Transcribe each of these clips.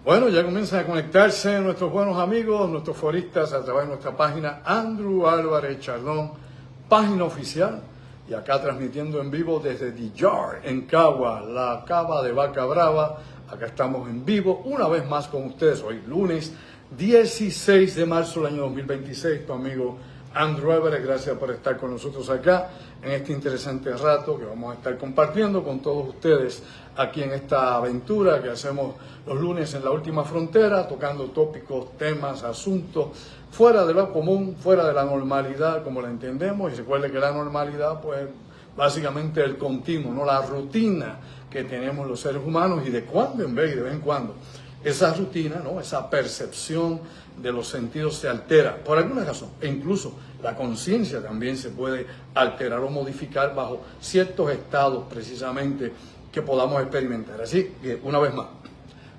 Bueno, ya comienzan a conectarse nuestros buenos amigos, nuestros foristas a través de nuestra página Andrew Álvarez Chardón, página oficial, y acá transmitiendo en vivo desde The Jar, en Cagua, la cava de Vaca Brava. Acá estamos en vivo una vez más con ustedes, hoy lunes 16 de marzo del año 2026, tu amigo Andrew Álvarez. Gracias por estar con nosotros acá en este interesante rato que vamos a estar compartiendo con todos ustedes aquí en esta aventura que hacemos los lunes en La Última Frontera, tocando tópicos, temas, asuntos fuera de lo común, fuera de la normalidad como la entendemos. Y recuerde que la normalidad, pues, básicamente el continuo, ¿no? La rutina que tenemos los seres humanos, y de cuando en vez, de vez en cuando, esa rutina, ¿no? Esa percepción de los sentidos se altera por alguna razón, e incluso la conciencia también se puede alterar o modificar bajo ciertos estados precisamente que podamos experimentar. Así que una vez más,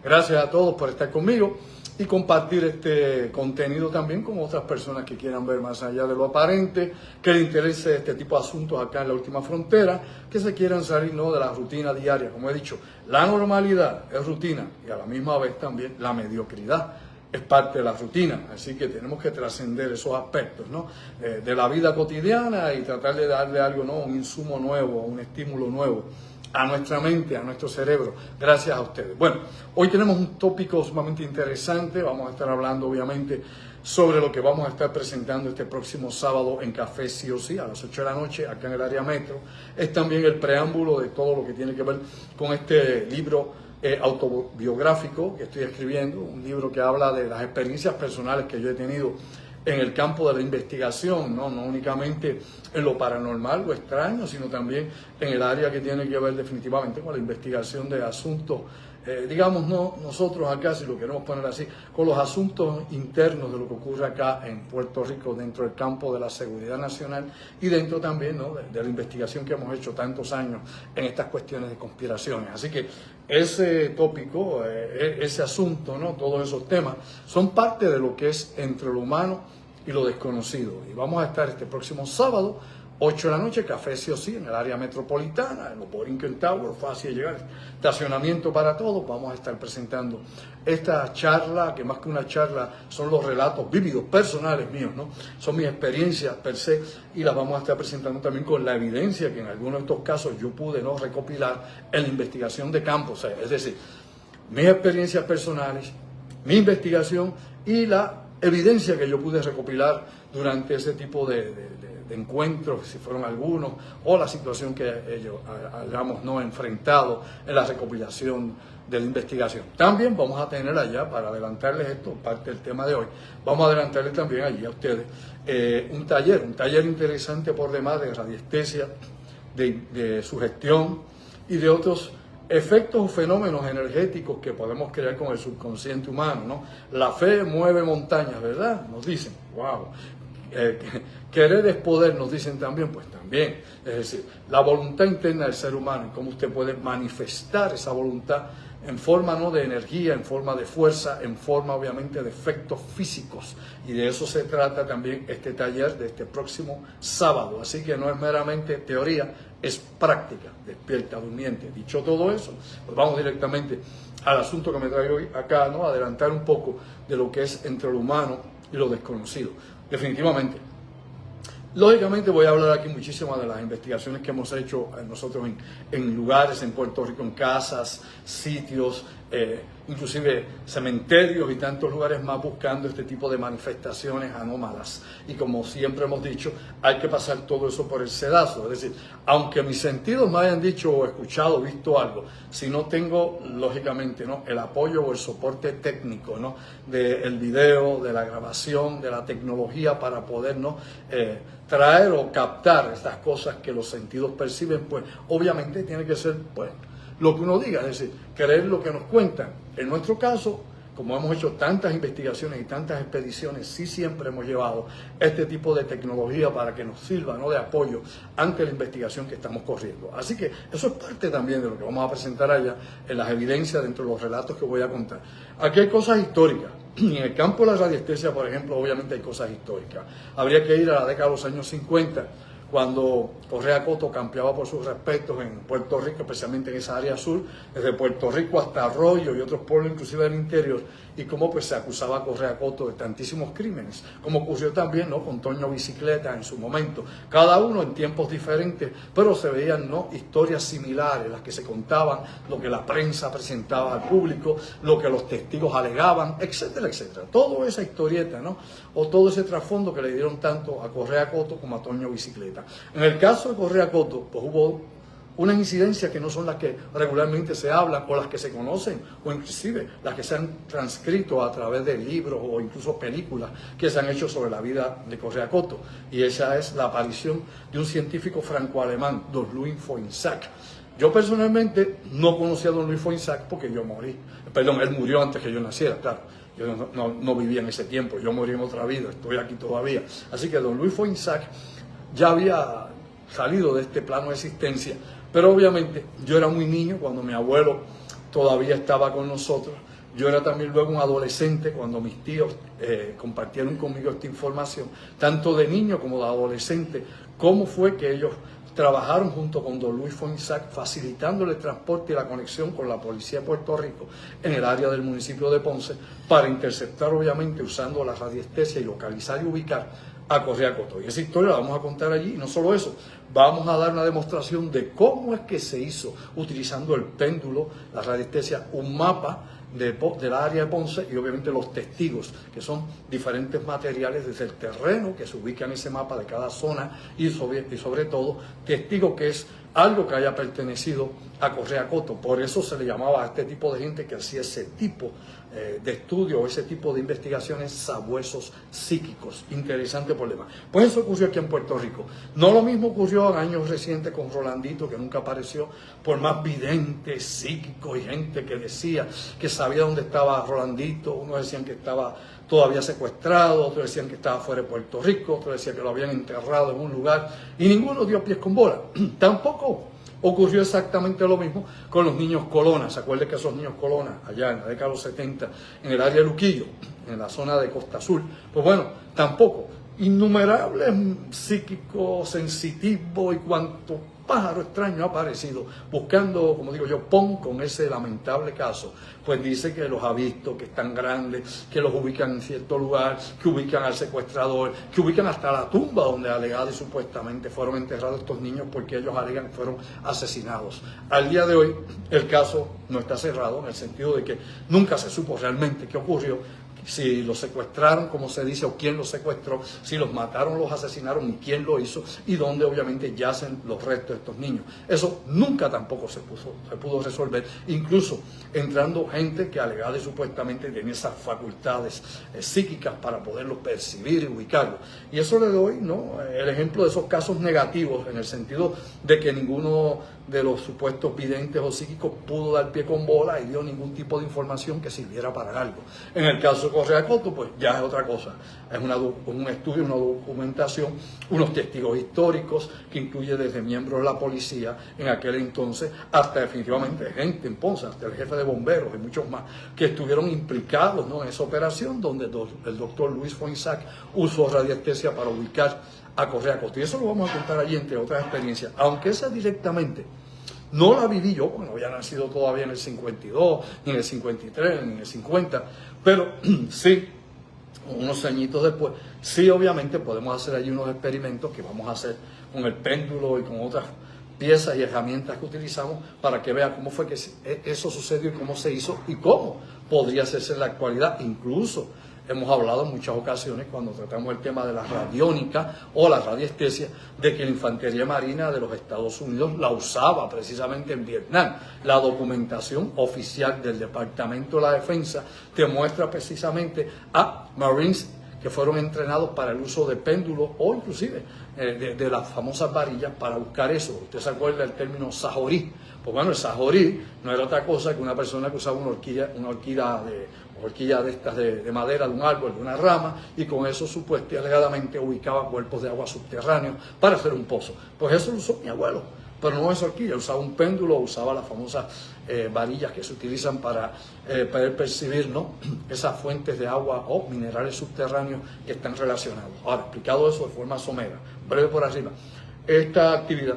gracias a todos por estar conmigo y compartir este contenido también con otras personas que quieran ver más allá de lo aparente, que les interese este tipo de asuntos acá en La Última Frontera, que se quieran salir, ¿no?, de la rutina diaria. Como he dicho, la normalidad es rutina y a la misma vez también la mediocridad es parte de la rutina, así que tenemos que trascender esos aspectos, ¿no?, de la vida cotidiana y tratar de darle algo, ¿no?, un insumo nuevo, un estímulo nuevo a nuestra mente, a nuestro cerebro, gracias a ustedes. Bueno, hoy tenemos un tópico sumamente interesante. Vamos a estar hablando obviamente sobre lo que vamos a estar presentando este próximo sábado en Café Sí o Sí a las 8 de la noche acá en el área metro. Es también el preámbulo de todo lo que tiene que ver con este libro autobiográfico que estoy escribiendo, un libro que habla de las experiencias personales que yo he tenido en el campo de la investigación, no únicamente en lo paranormal o extraño, sino también en el área que tiene que ver definitivamente con la investigación de asuntos, digamos, no nosotros acá, si lo queremos poner así, con los asuntos internos de lo que ocurre acá en Puerto Rico dentro del campo de la seguridad nacional y dentro también, ¿no?, de la investigación que hemos hecho tantos años en estas cuestiones de conspiraciones. Así que ese tópico, ese asunto, ¿no?, todos esos temas son parte de lo que es entre lo humano y lo desconocido. Y vamos a estar este próximo sábado, 8 de la noche, Café Sí o Sí, en el área metropolitana, en los Borinquen Tower, fácil de llegar, estacionamiento para todos. Vamos a estar presentando esta charla, que más que una charla son los relatos vívidos, personales míos, ¿no? Son mis experiencias per se, y las vamos a estar presentando también con la evidencia que en algunos de estos casos yo pude, ¿no?, recopilar en la investigación de campo. O sea, es decir, mis experiencias personales, mi investigación y la evidencia que yo pude recopilar durante ese tipo de encuentros, si fueron algunos, o la situación que ellos hayamos, ¿no?, enfrentado en la recopilación de la investigación. También vamos a tener allá, para adelantarles esto, parte del tema de hoy, vamos a adelantarles también allí a ustedes un taller interesante por demás de radiestesia, de sugestión y de otros efectos o fenómenos energéticos que podemos crear con el subconsciente humano, ¿no? La fe mueve montañas, ¿verdad? Nos dicen, wow. Querer es poder, nos dicen también, pues también. Es decir, la voluntad interna del ser humano y cómo usted puede manifestar esa voluntad en forma, ¿no?, de energía, en forma de fuerza, en forma obviamente de efectos físicos. Y de eso se trata también este taller de este próximo sábado. Así que no es meramente teoría, es práctica, despierta durmiente. Dicho todo eso, pues vamos directamente al asunto que me trae hoy acá, ¿no?, adelantar un poco de lo que es entre lo humano y lo desconocido. Definitivamente. Lógicamente voy a hablar aquí muchísimo de las investigaciones que hemos hecho nosotros en lugares en Puerto Rico, en casas, sitios, inclusive cementerios y tantos lugares más, buscando este tipo de manifestaciones anómalas. Y como siempre hemos dicho, hay que pasar todo eso por el sedazo. Es decir, aunque mis sentidos me hayan dicho o escuchado, visto algo, si no tengo, lógicamente, ¿no?, el apoyo o el soporte técnico, ¿no?, del video, de la grabación, de la tecnología para poder, ¿no?, traer o captar estas cosas que los sentidos perciben, pues obviamente tiene que ser, pues, lo que uno diga, es decir, creer lo que nos cuentan. En nuestro caso, como hemos hecho tantas investigaciones y tantas expediciones, sí siempre hemos llevado este tipo de tecnología para que nos sirva, ¿no?, de apoyo ante la investigación que estamos corriendo. Así que eso es parte también de lo que vamos a presentar allá en las evidencias dentro de los relatos que voy a contar. Aquí hay cosas históricas. En el campo de la radiestesia, por ejemplo, obviamente hay cosas históricas. Habría que ir a la década de los años 50, cuando Correa Coto campeaba por sus respetos en Puerto Rico, especialmente en esa área sur, desde Puerto Rico hasta Arroyo y otros pueblos inclusive del interior, y cómo pues se acusaba a Correa Coto de tantísimos crímenes, como ocurrió también, ¿no?, con Toño Bicicleta en su momento, cada uno en tiempos diferentes, pero se veían, ¿no?, historias similares, las que se contaban, lo que la prensa presentaba al público, lo que los testigos alegaban, etcétera, etcétera. Toda esa historieta, ¿no?, o todo ese trasfondo que le dieron tanto a Correa Coto como a Toño Bicicleta. En el caso de Correa Coto, pues hubo unas incidencias que no son las que regularmente se hablan o las que se conocen o inclusive las que se han transcrito a través de libros o incluso películas que se han hecho sobre la vida de Correa Coto, y esa es la aparición de un científico franco-alemán, don Louis Foynsac. Yo personalmente no conocí a don Louis Foynsac porque yo morí, perdón, él murió antes que yo naciera, claro. Yo no vivía en ese tiempo, yo morí en otra vida, estoy aquí todavía. Así que don Louis Foynsac ya había salido de este plano de existencia, pero obviamente yo era muy niño cuando mi abuelo todavía estaba con nosotros. Yo era también luego un adolescente cuando mis tíos compartieron conmigo esta información, tanto de niño como de adolescente, cómo fue que ellos trabajaron junto con don Louis Foynsac facilitándole el transporte y la conexión con la policía de Puerto Rico en el área del municipio de Ponce para interceptar, obviamente, usando la radiestesia y localizar y ubicar a Correa Coto. Y esa historia la vamos a contar allí, y no solo eso, vamos a dar una demostración de cómo es que se hizo utilizando el péndulo, la radiestesia, un mapa del área de Ponce y obviamente los testigos, que son diferentes materiales desde el terreno que se ubica en ese mapa de cada zona y sobre todo testigo que es algo que haya pertenecido a Correa Coto. Por eso se le llamaba a este tipo de gente que hacía ese tipo de estudio o ese tipo de investigaciones sabuesos psíquicos. Interesante problema. Pues eso ocurrió aquí en Puerto Rico. No lo mismo ocurrió en años recientes con Rolandito, que nunca apareció, por más videntes, psíquicos y gente que decía que sabía dónde estaba Rolandito. Unos decían que estaba todavía secuestrado, otros decían que estaba fuera de Puerto Rico, otros decían que lo habían enterrado en un lugar, y ninguno dio pies con bola. Tampoco ocurrió exactamente lo mismo con los niños colonas. ¿Se acuerdan que esos niños colonas, allá en la década de los 70, en el área de Luquillo, en la zona de Costa Azul? Pues bueno, tampoco. Innumerables psíquicos, sensitivos y cuanto pájaro extraño ha aparecido buscando, como digo yo, con ese lamentable caso. Pues dice que los ha visto, que están grandes, que los ubican en cierto lugar, que ubican al secuestrador, que ubican hasta la tumba donde alegado y supuestamente fueron enterrados estos niños, porque ellos alegan que fueron asesinados. Al día de hoy el caso no está cerrado, en el sentido de que nunca se supo realmente qué ocurrió, si los secuestraron, como se dice, o quién los secuestró, si los mataron, los asesinaron y quién lo hizo, y dónde obviamente yacen los restos de estos niños. Eso nunca tampoco se pudo resolver, incluso entrando gente que alegada y supuestamente tiene esas facultades psíquicas para poderlos percibir y ubicarlos. Y eso le doy, ¿no?, el ejemplo de esos casos negativos, en el sentido de que ninguno de los supuestos videntes o psíquicos pudo dar pie con bola y dio ningún tipo de información que sirviera para algo. En el caso de Correa Coto, pues ya es otra cosa. Es un estudio, una documentación, unos testigos históricos que incluye desde miembros de la policía en aquel entonces hasta definitivamente gente en Ponce, hasta el jefe de bomberos y muchos más que estuvieron implicados, ¿no?, en esa operación donde el doctor Louis Foynsac usó radiestesia para ubicar a Correa Coto. Y eso lo vamos a contar allí, entre otras experiencias, aunque esa directamente no la viví yo, porque no había nacido todavía en el 52, ni en el 53, ni en el 50, pero sí, unos añitos después, sí, obviamente podemos hacer allí unos experimentos que vamos a hacer con el péndulo y con otras piezas y herramientas que utilizamos para que vea cómo fue que eso sucedió y cómo se hizo y cómo podría hacerse en la actualidad. Incluso hemos hablado en muchas ocasiones, cuando tratamos el tema de la radiónica o la radiestesia, de que la Infantería Marina de los Estados Unidos la usaba precisamente en Vietnam. La documentación oficial del Departamento de la Defensa te muestra precisamente a Marines que fueron entrenados para el uso de péndulos o inclusive de las famosas varillas para buscar eso. Usted se acuerda del término sajorí. Pues bueno, el sajorí no era otra cosa que una persona que usaba una horquilla de estas de madera de un árbol, de una rama, y con eso supuestamente y alegadamente ubicaba cuerpos de agua subterráneos para hacer un pozo. Pues eso lo usó mi abuelo, pero no esa horquilla, usaba un péndulo, usaba las famosas varillas que se utilizan para poder percibir, ¿no?, esas fuentes de agua o minerales subterráneos que están relacionados. Ahora, explicado eso de forma somera, breve por arriba. esta actividad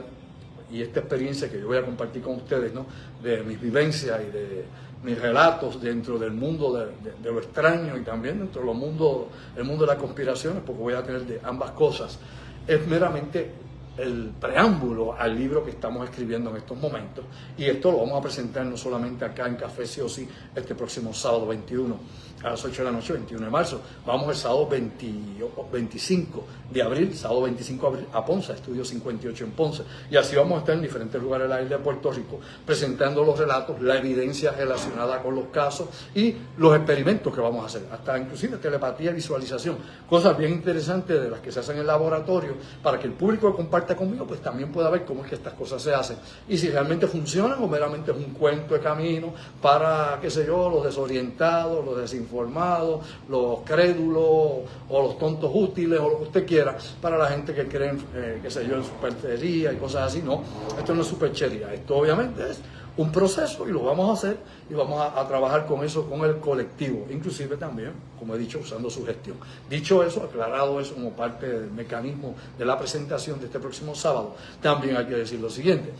y esta experiencia que yo voy a compartir con ustedes, ¿no? De mis vivencias y de mis relatos dentro del mundo de lo extraño y también dentro del mundo de las conspiraciones, porque voy a tener de ambas cosas, es meramente el preámbulo al libro que estamos escribiendo en estos momentos, y esto lo vamos a presentar no solamente acá en Café Sí o Sí este próximo sábado 21 a las 8 de la noche, 21 de marzo. Vamos el sábado 25 de abril, sábado 25 de abril a Ponce, Estudio 58 en Ponce, y así vamos a estar en diferentes lugares de la isla de Puerto Rico presentando los relatos, la evidencia relacionada con los casos y los experimentos que vamos a hacer, hasta inclusive telepatía y visualización, cosas bien interesantes de las que se hacen en el laboratorio, para que el público que comparta conmigo pues también pueda ver cómo es que estas cosas se hacen y si realmente funcionan o meramente es un cuento de camino para, qué sé yo, los desorientados, los desinformados, los crédulos o los tontos útiles o lo que usted quiera, para la gente que cree, qué sé yo, en superchería y cosas así. No, esto no es superchería, esto obviamente es un proceso y lo vamos a hacer y vamos a trabajar con eso, con el colectivo, inclusive también, como he dicho, usando su gestión. Dicho eso, aclarado eso como parte del mecanismo de la presentación de este próximo sábado, también hay que decir lo siguiente: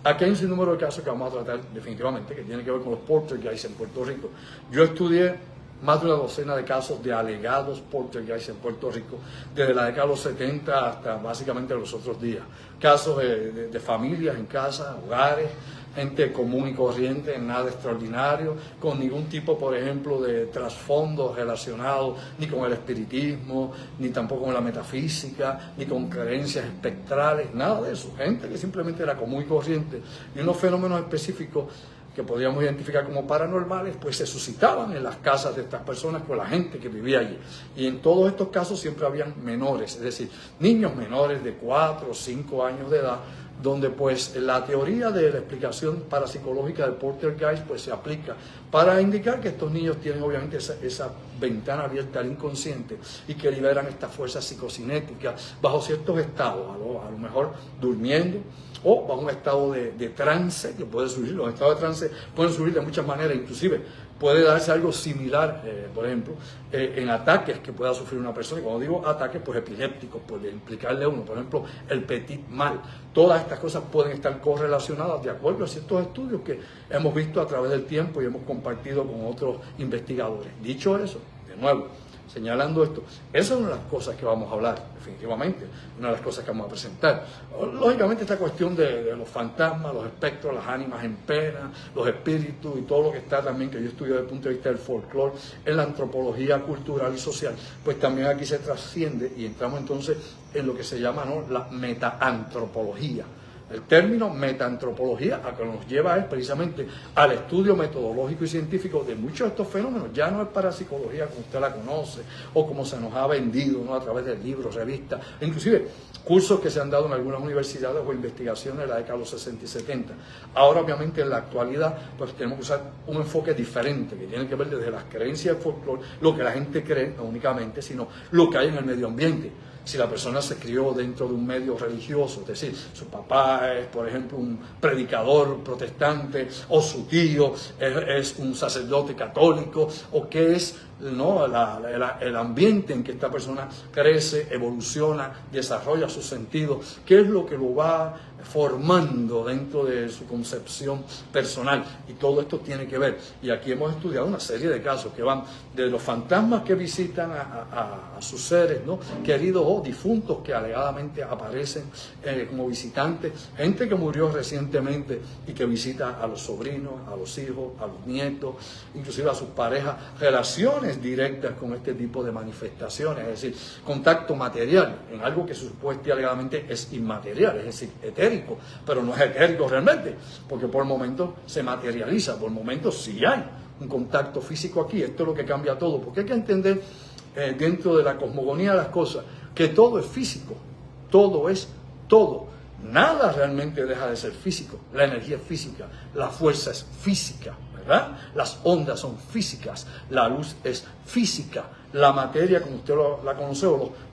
aquí hay un sinnúmero de casos que vamos a tratar definitivamente, que tienen que ver con los poltergeists en Puerto Rico. Yo estudié más de una docena de casos de alegados poltergeists en Puerto Rico, desde la década de los 70 hasta básicamente los otros días. Casos de familias en casa, hogares, gente común y corriente, nada extraordinario, con ningún tipo, por ejemplo, de trasfondo relacionado ni con el espiritismo, ni tampoco con la metafísica, ni con creencias espectrales, nada de eso. Gente que simplemente era común y corriente, y unos fenómenos específicos que podríamos identificar como paranormales, pues se suscitaban en las casas de estas personas con la gente que vivía allí. Y en todos estos casos siempre habían menores, es decir, niños menores de 4 o 5 años de edad, donde pues la teoría de la explicación parapsicológica del poltergeist pues se aplica para indicar que estos niños tienen obviamente esa ventana abierta al inconsciente y que liberan estas fuerzas psicocinéticas bajo ciertos estados, a lo mejor durmiendo o bajo un estado de trance que puede surgir. Los estados de trance pueden surgir de muchas maneras, inclusive puede darse algo similar, por ejemplo, en ataques que pueda sufrir una persona. Y cuando digo ataques, pues epilépticos, puede implicarle a uno, por ejemplo, el petit mal. Todas estas cosas pueden estar correlacionadas de acuerdo a ciertos estudios que hemos visto a través del tiempo y hemos compartido con otros investigadores. Dicho eso, de nuevo, señalando esto, esa es una de las cosas que vamos a hablar, definitivamente, una de las cosas que vamos a presentar. Lógicamente esta cuestión de los fantasmas, los espectros, las ánimas en pena, los espíritus y todo lo que está también, que yo estudio desde el punto de vista del folclore, en la antropología cultural y social, pues también aquí se trasciende y entramos entonces en lo que se llama, ¿no?, la metaantropología. El término metaantropología a que nos lleva es precisamente al estudio metodológico y científico de muchos de estos fenómenos. Ya no es parapsicología como usted la conoce o como se nos ha vendido, ¿no?, a través de libros, revistas, inclusive cursos que se han dado en algunas universidades o investigaciones de la década de los 60 y 70. Ahora obviamente en la actualidad pues tenemos que usar un enfoque diferente que tiene que ver desde las creencias del folclore, lo que la gente cree, no únicamente, sino lo que hay en el medio ambiente. Si la persona se crió dentro de un medio religioso, es decir, su papá es, por ejemplo, un predicador protestante, o su tío es un sacerdote católico, o qué es, ¿no?, el ambiente en que esta persona crece, evoluciona, desarrolla sus sentidos, qué es lo que lo va formando dentro de su concepción personal, y todo esto tiene que ver. Y aquí hemos estudiado una serie de casos que van de los fantasmas que visitan a sus seres, ¿no?, queridos o difuntos que alegadamente aparecen como visitantes, gente que murió recientemente y que visita a los sobrinos, a los hijos, a los nietos, inclusive a sus parejas, relaciones directas con este tipo de manifestaciones, es decir, contacto material en algo que supuestamente alegadamente es inmaterial, es decir, etérico, pero no es etérico realmente, porque por el momento se materializa, por el momento sí hay un contacto físico aquí. Esto es lo que cambia todo, porque hay que entender dentro de la cosmogonía de las cosas que todo es físico, todo es todo. Nada realmente deja de ser físico. La energía es física, la fuerza es física, ¿verdad? Las ondas son físicas, la luz es física, la materia, como usted la conoce,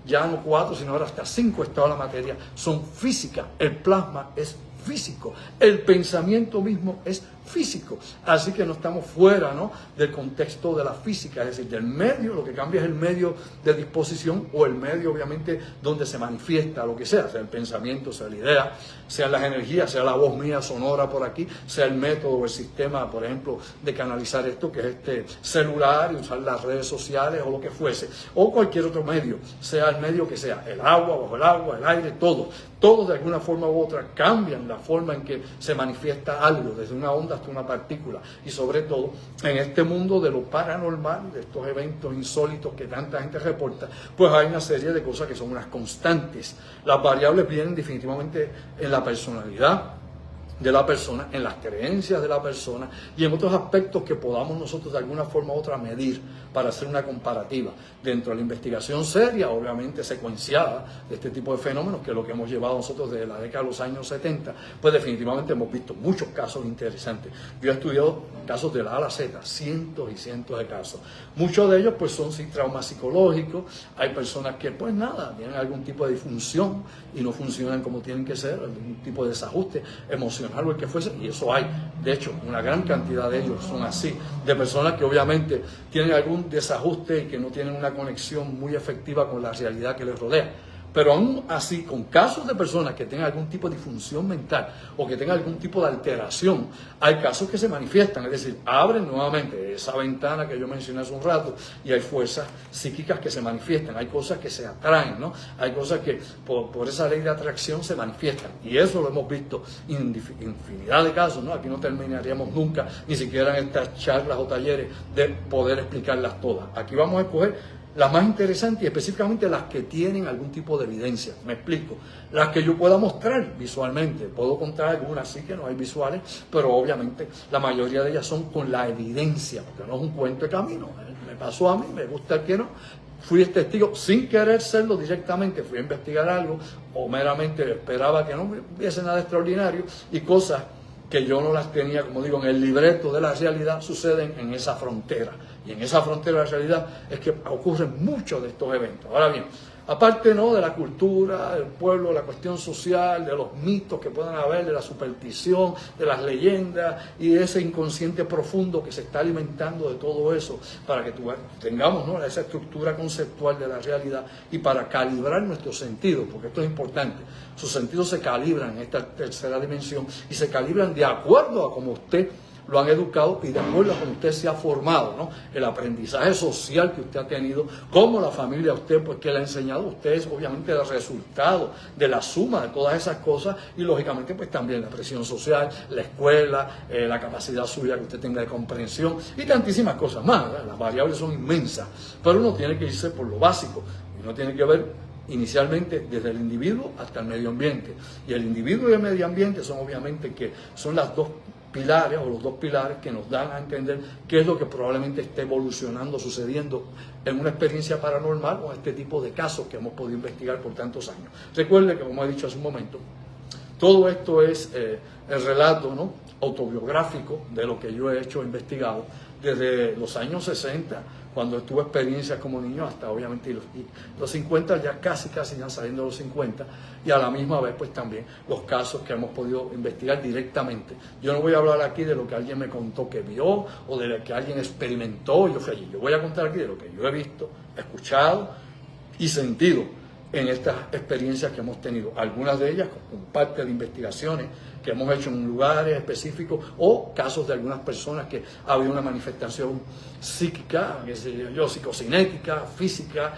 ya no 4, sino ahora hasta 5 estados de la materia, son físicas. El plasma es físico. El pensamiento mismo es físico. Así que no estamos fuera, ¿no?, del contexto de la física, es decir, del medio. Lo que cambia es el medio de disposición o el medio, obviamente, donde se manifiesta lo que sea el pensamiento, sea la idea, sea las energías, sea la voz mía sonora por aquí, sea el método o el sistema, por ejemplo, de canalizar esto, que es este celular, y usar las redes sociales o lo que fuese, o cualquier otro medio, sea el medio que sea, el agua, bajo el agua, el aire, todos de alguna forma u otra cambian la forma en que se manifiesta algo, desde una onda hasta una partícula. Y sobre todo, en este mundo de lo paranormal, de estos eventos insólitos que tanta gente reporta, pues hay una serie de cosas que son unas constantes. Las variables vienen definitivamente en la personalidad de la persona, en las creencias de la persona y en otros aspectos que podamos nosotros de alguna forma u otra medir para hacer una comparativa dentro de la investigación seria, obviamente secuenciada, de este tipo de fenómenos, que es lo que hemos llevado nosotros desde la década de los años 70, pues definitivamente hemos visto muchos casos interesantes. Yo he estudiado casos de la A a la Z, cientos y cientos de casos. Muchos de ellos pues son sin traumas psicológicos, hay personas que pues nada, tienen algún tipo de disfunción y no funcionan como tienen que ser, algún tipo de desajuste emocional o el que fuese, y eso hay. De hecho, una gran cantidad de ellos son así, de personas que obviamente tienen algún desajuste y que no tienen una conexión muy efectiva con la realidad que les rodea. Pero aún así, con casos de personas que tengan algún tipo de disfunción mental o que tengan algún tipo de alteración, hay casos que se manifiestan, es decir, abren nuevamente esa ventana que yo mencioné hace un rato y hay fuerzas psíquicas que se manifiestan, hay cosas que se atraen, ¿no? Hay cosas que por esa ley de atracción se manifiestan, y eso lo hemos visto en infinidad de casos, ¿no? Aquí no terminaríamos nunca, ni siquiera en estas charlas o talleres, de poder explicarlas todas. Aquí vamos a escoger las más interesantes y específicamente las que tienen algún tipo de evidencia. Me explico. Las que yo pueda mostrar visualmente. Puedo contar algunas, sí, que no hay visuales, pero obviamente la mayoría de ellas son con la evidencia, porque no es un cuento de camino. Me pasó a mí, me gusta el que no. Fui testigo sin querer serlo directamente, fui a investigar algo o meramente esperaba que no hubiese nada extraordinario, y cosas que yo no las tenía, como digo, en el libreto de la realidad, suceden en esa frontera. Y en esa frontera de la realidad es que ocurren muchos de estos eventos. Ahora bien, aparte, ¿no?, de la cultura del pueblo, de la cuestión social, de los mitos que puedan haber, de la superstición, de las leyendas y de ese inconsciente profundo que se está alimentando de todo eso, para que tengamos, ¿no?, esa estructura conceptual de la realidad y para calibrar nuestros sentidos, porque esto es importante. Sus sentidos se calibran en esta tercera dimensión y se calibran de acuerdo a cómo usted lo han educado y de acuerdo a cómo usted se ha formado, ¿no? El aprendizaje social que usted ha tenido, cómo la familia a usted, pues que le ha enseñado, usted es obviamente el resultado de la suma de todas esas cosas, y lógicamente pues también la presión social, la escuela, la capacidad suya que usted tenga de comprensión y tantísimas cosas más, ¿verdad? Las variables son inmensas, pero uno tiene que irse por lo básico, y uno tiene que ver inicialmente desde el individuo hasta el medio ambiente, y el individuo y el medio ambiente son obviamente que son las dos pilares o los dos pilares que nos dan a entender qué es lo que probablemente esté evolucionando, sucediendo en una experiencia paranormal o este tipo de casos que hemos podido investigar por tantos años. Recuerde que, como he dicho hace un momento, todo esto es el relato, ¿no?, autobiográfico de lo que yo he hecho, investigado desde los años 60, cuando tuve experiencias como niño, hasta obviamente los 50, ya casi ya saliendo de los 50, y a la misma vez pues también los casos que hemos podido investigar directamente. Yo no voy a hablar aquí de lo que alguien me contó que vio o de lo que alguien experimentó, yo voy a contar aquí de lo que yo he visto, escuchado y sentido en estas experiencias que hemos tenido, algunas de ellas con parte de investigaciones que hemos hecho en lugares específicos o casos de algunas personas que ha habido una manifestación psíquica, psicocinética, física,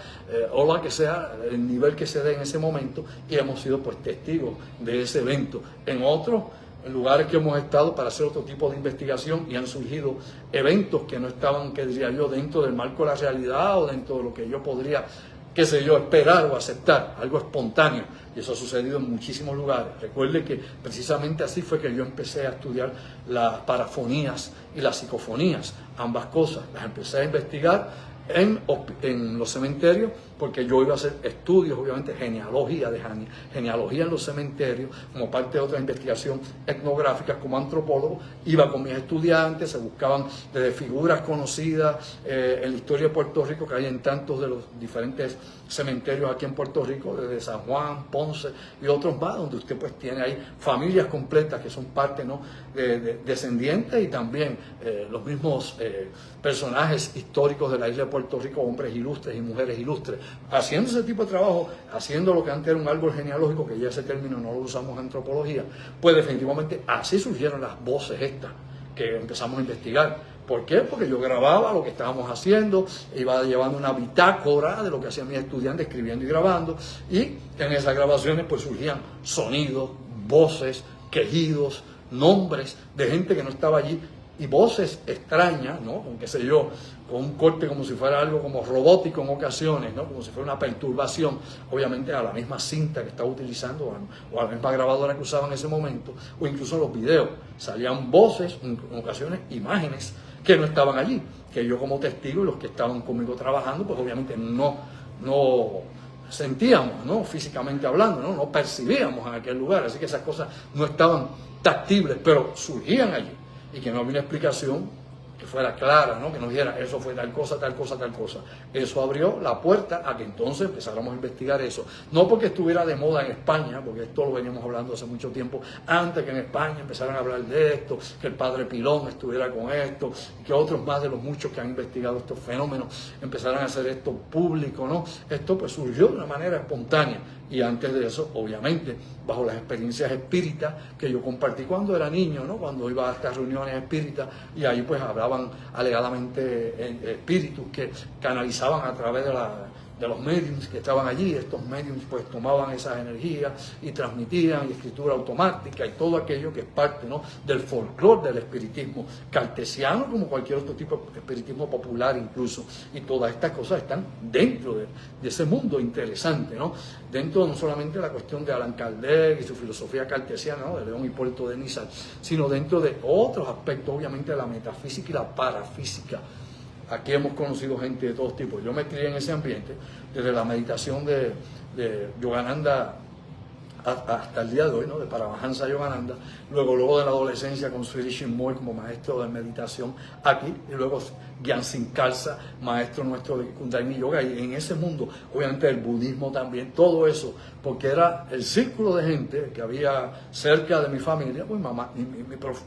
o la que sea, el nivel que se dé en ese momento, y hemos sido pues testigos de ese evento. En otros lugares que hemos estado para hacer otro tipo de investigación y han surgido eventos que no estaban, que diría yo, dentro del marco de la realidad o dentro de lo que yo podría, qué sé yo, esperar o aceptar, algo espontáneo, y eso ha sucedido en muchísimos lugares. Recuerde que precisamente así fue que yo empecé a estudiar las parafonías y las psicofonías, ambas cosas, las empecé a investigar en los cementerios, porque yo iba a hacer estudios, obviamente, genealogía en los cementerios, como parte de otra investigación etnográfica como antropólogo. Iba con mis estudiantes, se buscaban desde figuras conocidas en la historia de Puerto Rico, que hay en tantos de los diferentes cementerios aquí en Puerto Rico, desde San Juan, Ponce y otros más, donde usted pues tiene ahí familias completas que son parte, ¿no?, de descendientes, y también los mismos personajes históricos de la isla de Puerto Rico, hombres ilustres y mujeres ilustres, haciendo ese tipo de trabajo, haciendo lo que antes era un árbol genealógico, que ya ese término no lo usamos en antropología. Pues definitivamente así surgieron las voces estas que empezamos a investigar. ¿Por qué? Porque yo grababa lo que estábamos haciendo, iba llevando una bitácora de lo que hacían mis estudiantes, escribiendo y grabando, y en esas grabaciones pues surgían sonidos, voces, quejidos, nombres de gente que no estaba allí, y voces extrañas, ¿no?, con qué sé yo, con un corte como si fuera algo como robótico en ocasiones, ¿no?, como si fuera una perturbación, obviamente a la misma cinta que estaba utilizando o a la misma grabadora que usaba en ese momento, o incluso en los videos salían voces, en ocasiones imágenes que no estaban allí, que yo como testigo y los que estaban conmigo trabajando, pues obviamente no sentíamos, ¿no?, físicamente hablando, no percibíamos en aquel lugar, así que esas cosas no estaban tactibles, pero surgían allí, y que no había una explicación que fuera clara, ¿no?, que nos dijera eso fue tal cosa, tal cosa, tal cosa. Eso abrió la puerta a que entonces empezáramos a investigar eso. No porque estuviera de moda en España, porque esto lo veníamos hablando hace mucho tiempo, antes que en España empezaran a hablar de esto, que el padre Pilón estuviera con esto, que otros más de los muchos que han investigado estos fenómenos empezaran a hacer esto público, ¿no? Esto pues surgió de una manera espontánea. Y antes de eso, obviamente, bajo las experiencias espíritas que yo compartí cuando era niño, ¿no?, cuando iba a estas reuniones espíritas, y ahí pues hablaban alegadamente espíritus que canalizaban a través de los mediums que estaban allí. Estos mediums pues tomaban esas energías y transmitían, y escritura automática y todo aquello que es parte, ¿no?, del folclore del espiritismo cartesiano, como cualquier otro tipo de espiritismo popular incluso, y todas estas cosas están dentro de ese mundo interesante, ¿no?, dentro no solamente de la cuestión de Allan Kardec y su filosofía cartesiana, ¿no?, de León Hipólito de Niza, sino dentro de otros aspectos, obviamente, de la metafísica y la parafísica. Aquí hemos conocido gente de todos tipos. Yo me crié en ese ambiente, desde la meditación de Yogananda hasta el día de hoy, ¿no?, de Paramahansa Yogananda, luego de la adolescencia con Sri Chinmoy como maestro de meditación aquí, y luego Gyaltsen Khalsa, maestro nuestro de Kundalini Yoga, y en ese mundo, obviamente el budismo también, todo eso, porque era el círculo de gente que había cerca de mi familia. Pues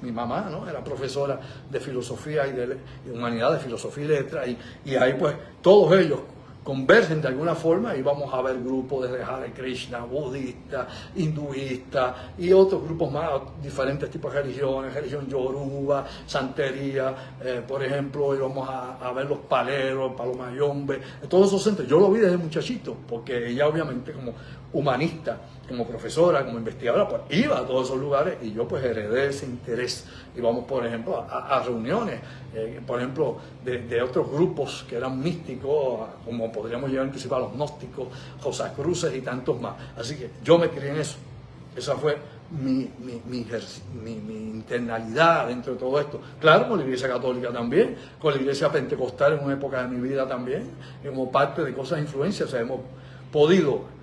mi mamá, ¿no?, era profesora de filosofía y de humanidades, filosofía y letras, y ahí pues todos ellos convergen de alguna forma, y vamos a ver grupos desde Hare Krishna, budistas, hinduistas y otros grupos más, diferentes tipos de religiones, religión yoruba, santería, por ejemplo, y vamos a ver los paleros, palomayombe, todos esos centros. Yo lo vi desde muchachito, porque ella obviamente como humanista, como profesora, como investigadora, pues iba a todos esos lugares, y yo pues heredé ese interés. Y vamos, por ejemplo, a reuniones, por ejemplo, de otros grupos que eran místicos, como podríamos llegar inclusive a los gnósticos, Rosacruces y tantos más. Así que yo me crié en eso. Esa fue mi internalidad dentro de todo esto. Claro, con la Iglesia Católica también, con la Iglesia Pentecostal en una época de mi vida también, y como parte de cosas de influencia. O sea, hemos podido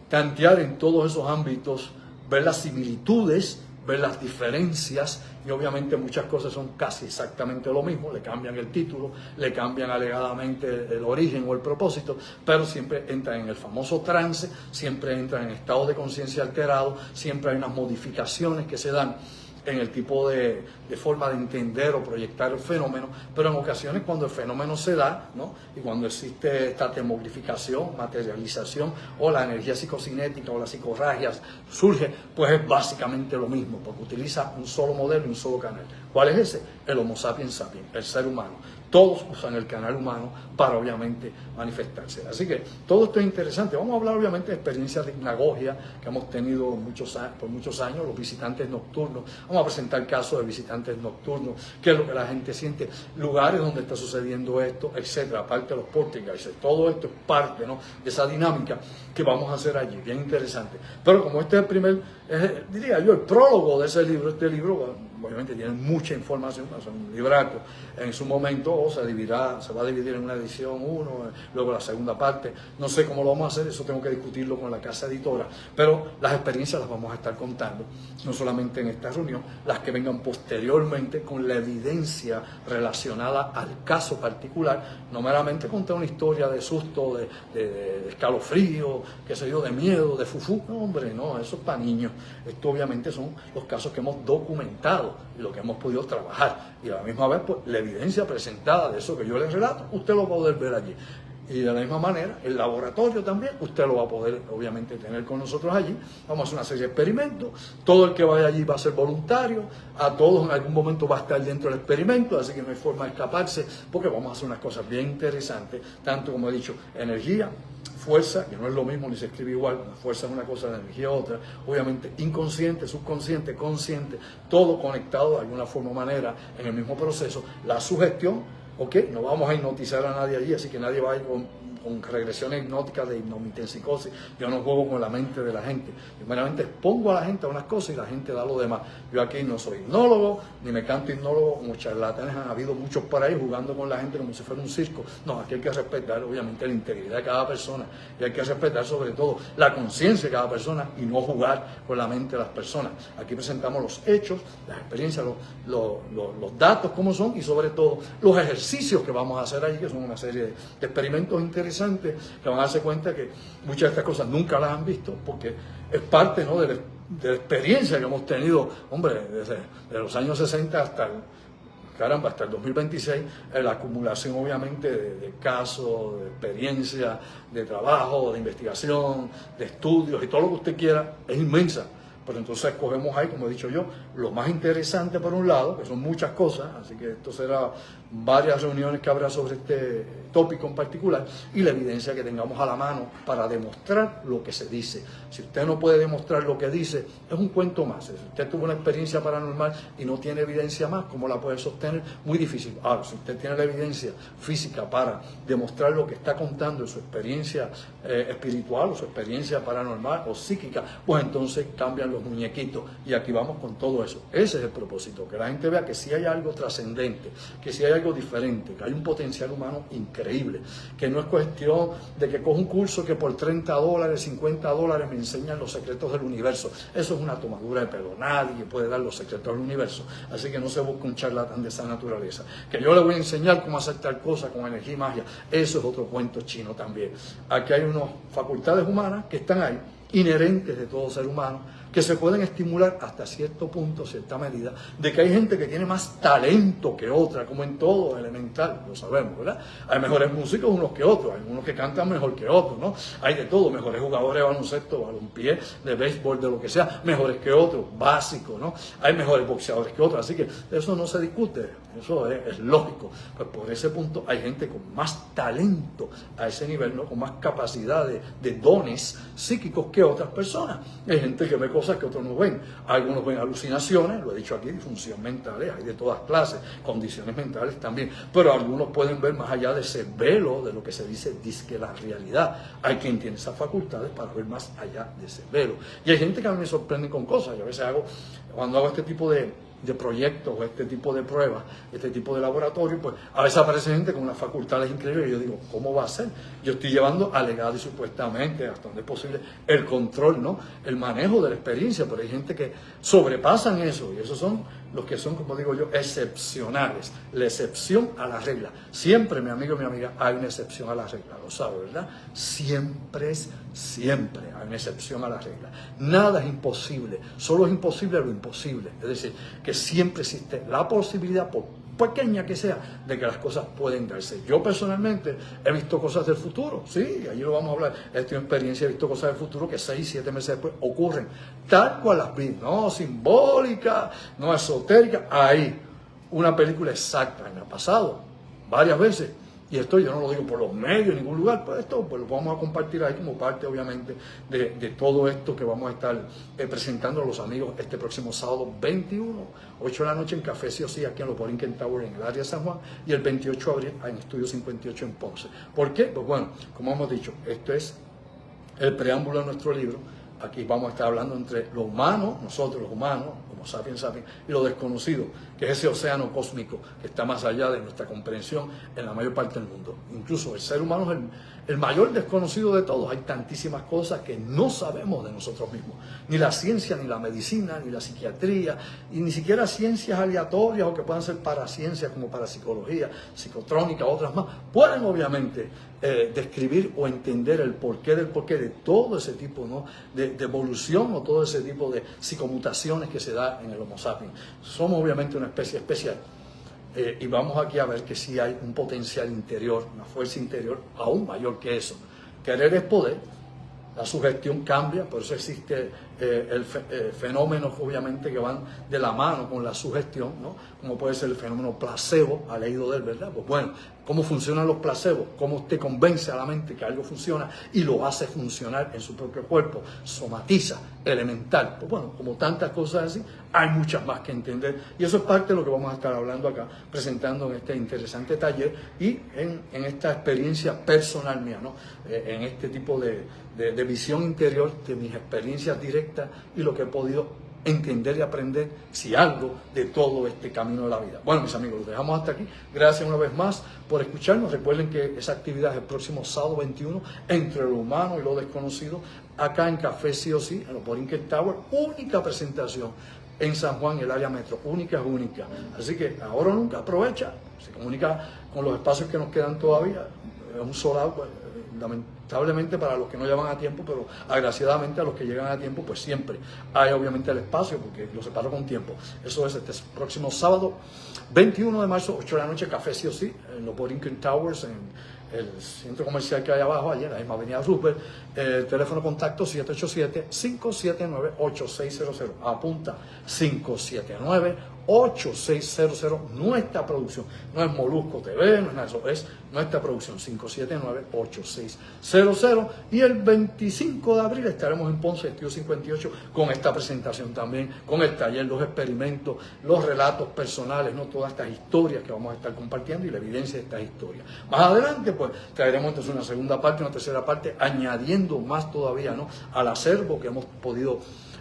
tantear en todos esos ámbitos, ver las similitudes, ver las diferencias, y obviamente muchas cosas son casi exactamente lo mismo, le cambian el título, le cambian alegadamente el origen o el propósito, pero siempre entran en el famoso trance, siempre entran en estado de conciencia alterado, siempre hay unas modificaciones que se dan en el tipo de forma de entender o proyectar el fenómeno, pero en ocasiones cuando el fenómeno se da, ¿no?, y cuando existe esta termogrificación, materialización, o la energía psicocinética o las psicorragias surge, pues es básicamente lo mismo, porque utiliza un solo modelo y un solo canal. ¿Cuál es ese? El Homo sapiens sapiens, el ser humano. Todos usan el canal humano para obviamente manifestarse. Así que todo esto es interesante. Vamos a hablar obviamente de experiencias de hipnagogia que hemos tenido por muchos años, los visitantes nocturnos. Vamos a presentar casos de visitantes nocturnos, qué es lo que la gente siente, lugares donde está sucediendo esto, etcétera, aparte de los poltergeists. Todo esto es parte, ¿no?, de esa dinámica que vamos a hacer allí, bien interesante. Pero como este es el primer, diría yo, el prólogo de ese libro, este libro obviamente tienen mucha información, es un libraco, en su momento o se va a dividir en una edición 1, luego la segunda parte, no sé cómo lo vamos a hacer, eso tengo que discutirlo con la casa editora, pero las experiencias las vamos a estar contando, no solamente en esta reunión, las que vengan posteriormente con la evidencia relacionada al caso particular, no meramente contar una historia de susto, de escalofrío, qué sé yo, de miedo, de fufú, no hombre, no, eso es para niños, esto obviamente son los casos que hemos documentado y lo que hemos podido trabajar, y a la misma vez pues la evidencia presentada de eso que yo les relato, usted lo va a poder ver allí. Y de la misma manera, el laboratorio también, usted lo va a poder obviamente tener con nosotros allí. Vamos a hacer una serie de experimentos, todo el que vaya allí va a ser voluntario, a todos en algún momento va a estar dentro del experimento, así que no hay forma de escaparse, porque vamos a hacer unas cosas bien interesantes, tanto como he dicho, energía, fuerza, que no es lo mismo ni se escribe igual, la fuerza es una cosa, la energía otra, obviamente inconsciente, subconsciente, consciente, todo conectado de alguna forma o manera en el mismo proceso, la sugestión. Ok, no vamos a hipnotizar a nadie allí, así que nadie va a ir con regresiones hipnóticas de hipnomitempsicosis. Yo no juego con la mente de la gente. Yo meramente expongo a la gente a unas cosas y la gente da lo demás. Yo aquí no soy hipnólogo, ni me canto hipnólogo, como charlatanes han habido muchos por ahí jugando con la gente como si fuera un circo. No, aquí hay que respetar obviamente la integridad de cada persona y hay que respetar sobre todo la conciencia de cada persona y no jugar con la mente de las personas. Aquí presentamos los hechos, las experiencias, los datos como son y sobre todo los ejercicios que vamos a hacer allí, que son una serie de experimentos interesantes que van a darse cuenta que muchas de estas cosas nunca las han visto porque es parte, ¿no?, de la experiencia que hemos tenido, hombre, desde los años 60 hasta el 2026, la acumulación obviamente de casos, de experiencia, de trabajo, de investigación, de estudios y todo lo que usted quiera es inmensa. Pero entonces escogemos ahí, como he dicho yo, lo más interesante por un lado, que son muchas cosas, así que esto será varias reuniones que habrá sobre este tópico en particular, y la evidencia que tengamos a la mano para demostrar lo que se dice. Si usted no puede demostrar lo que dice, es un cuento más. Si usted tuvo una experiencia paranormal y no tiene evidencia más, ¿cómo la puede sostener? Muy difícil. Ahora, si usted tiene la evidencia física para demostrar lo que está contando en su experiencia espiritual o su experiencia paranormal o psíquica, pues entonces cambian los muñequitos y aquí vamos con todo eso. Ese es el propósito, que la gente vea que sí hay algo trascendente, que sí hay algo diferente, que hay un potencial humano increíble, que no es cuestión de que cojo un curso que por $30, $50 me enseñan los secretos del universo. Eso es una tomadura de pelo, nadie puede dar los secretos del universo, así que no se busca un charlatán de esa naturaleza, que yo le voy a enseñar cómo hacer tal cosa con energía y magia. Eso es otro cuento chino también. Aquí hay unas facultades humanas que están ahí, inherentes de todo ser humano, que se pueden estimular hasta cierto punto, cierta medida, de que hay gente que tiene más talento que otra, como en todo elemental, lo sabemos, ¿verdad? Hay mejores músicos unos que otros, hay unos que cantan mejor que otros, ¿no? Hay de todo, mejores jugadores de baloncesto, balompié, de béisbol, de lo que sea, mejores que otros, básicos, ¿no? Hay mejores boxeadores que otros, así que eso no se discute, eso es lógico. Pues por ese punto hay gente con más talento a ese nivel, ¿no?, con más capacidad de dones psíquicos que otras personas. Hay gente que ve cosas que otros no ven. Algunos ven alucinaciones, lo he dicho aquí, disfunción mentales, hay de todas clases, condiciones mentales también, pero algunos pueden ver más allá de ese velo de lo que se dice disque la realidad. Hay quien tiene esas facultades para ver más allá de ese velo. Y hay gente que a mí me sorprende con cosas. Yo a veces cuando hago este tipo de proyectos o este tipo de pruebas, este tipo de laboratorio, pues a veces aparece gente con unas facultades increíbles y yo digo, ¿cómo va a ser? Yo estoy llevando alegado y supuestamente, hasta donde es posible, el control, ¿no?, el manejo de la experiencia, pero hay gente que sobrepasan eso y esos son los que son, como digo yo, excepcionales, la excepción a la regla. Siempre, mi amigo y mi amiga, hay una excepción a la regla, lo sabe, ¿verdad? Siempre hay una excepción a la regla. Nada es imposible, solo es imposible lo imposible. Es decir, que siempre existe la posibilidad, por pequeña que sea, de que las cosas pueden darse. Yo personalmente he visto cosas del futuro, sí, allí lo vamos a hablar, he tenido experiencia, he visto cosas del futuro que 6, 7 meses después ocurren, tal cual las vi, no simbólica, no esotérica, ahí, una película exacta, me ha pasado varias veces. Y esto yo no lo digo por los medios en ningún lugar, pues esto pues lo vamos a compartir ahí como parte obviamente de todo esto que vamos a estar presentando a los amigos este próximo sábado 21, 8 de la noche en Café Sí o Sí, aquí en los Borinquen Tower en el área de San Juan, y el 28 de abril en Estudio 58 en Ponce. ¿Por qué? Pues bueno, como hemos dicho, esto es el preámbulo de nuestro libro, aquí vamos a estar hablando entre lo humano, nosotros los humanos, como sapiens sapiens, y lo desconocido, que es ese océano cósmico que está más allá de nuestra comprensión en la mayor parte del mundo. Incluso el ser humano es el mayor desconocido de todos. Hay tantísimas cosas que no sabemos de nosotros mismos. Ni la ciencia, ni la medicina, ni la psiquiatría, y ni siquiera ciencias aleatorias o que puedan ser paraciencias como parapsicología, psicotrónica, otras más, pueden obviamente describir o entender el porqué del porqué de todo ese tipo, ¿no?, de evolución o todo ese tipo de psicomutaciones que se da en el Homo sapiens. Somos obviamente una especie especial. Y vamos aquí a ver que sí hay un potencial interior, una fuerza interior aún mayor que eso. Querer es poder, la sugestión cambia, por eso existe fenómenos obviamente que van de la mano con la sugestión, ¿no? Como puede ser el fenómeno placebo, ha leído de él, ¿verdad? Pues bueno, ¿cómo funcionan los placebos? ¿Cómo usted convence a la mente que algo funciona y lo hace funcionar en su propio cuerpo? Somatiza, elemental. Pues bueno, como tantas cosas así, hay muchas más que entender. Y eso es parte de lo que vamos a estar hablando acá, presentando en este interesante taller y en esta experiencia personal mía, ¿no? En este tipo de visión interior de mis experiencias directas y lo que he podido entender y aprender, si algo, de todo este camino de la vida. Bueno, mis amigos, los dejamos hasta aquí. Gracias una vez más por escucharnos. Recuerden que esa actividad es el próximo sábado 21, entre lo humano y lo desconocido, acá en Café Sí o Sí, en los Borinquen Tower. Única presentación en San Juan, el área metro. Única es única. Así que ahora o nunca, aprovecha. Se comunica con los espacios que nos quedan todavía. Es un soldado, pues, lamentablemente para los que no llegan a tiempo, pero agraciadamente a los que llegan a tiempo, pues siempre hay obviamente el espacio, porque lo separo con tiempo. Eso es este próximo sábado, 21 de marzo, 8 de la noche, Café Sí o Sí, en los Borinquen Towers, en el centro comercial que hay abajo, allí en la misma avenida Roosevelt. El teléfono contacto 787-579-8600. Apunta, 579-8600. Nuestra producción. No es Molusco TV, no es nada, eso es nuestra producción. 579-8600. Y el 25 de abril estaremos en Ponce, Estudio 58, con esta presentación también, con el taller, los experimentos, los relatos personales, ¿no?, todas estas historias que vamos a estar compartiendo y la evidencia de estas historias. Más adelante, pues, traeremos entonces una segunda parte, una tercera parte, añadiendo más todavía, ¿no?, al acervo que hemos podido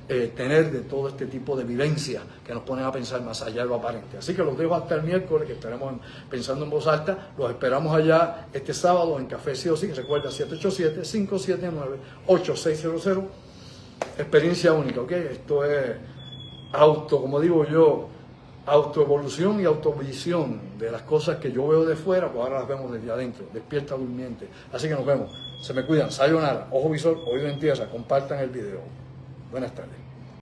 tener de todo este tipo de vivencias que nos ponen a pensar más allá de lo aparente. Así que los dejo hasta el miércoles, que estaremos pensando en voz alta. Los esperamos allá este sábado en Café Sí o Sí. Recuerda, 787-579-8600. Experiencia única, ¿ok? Esto es como digo yo, autoevolución y autovisión de las cosas que yo veo de fuera, pues ahora las vemos desde adentro. Despierta durmiente. Así que nos vemos. Se me cuidan. Sayonara. Ojo visor, oído en tierra. Compartan el video. Buenas tardes.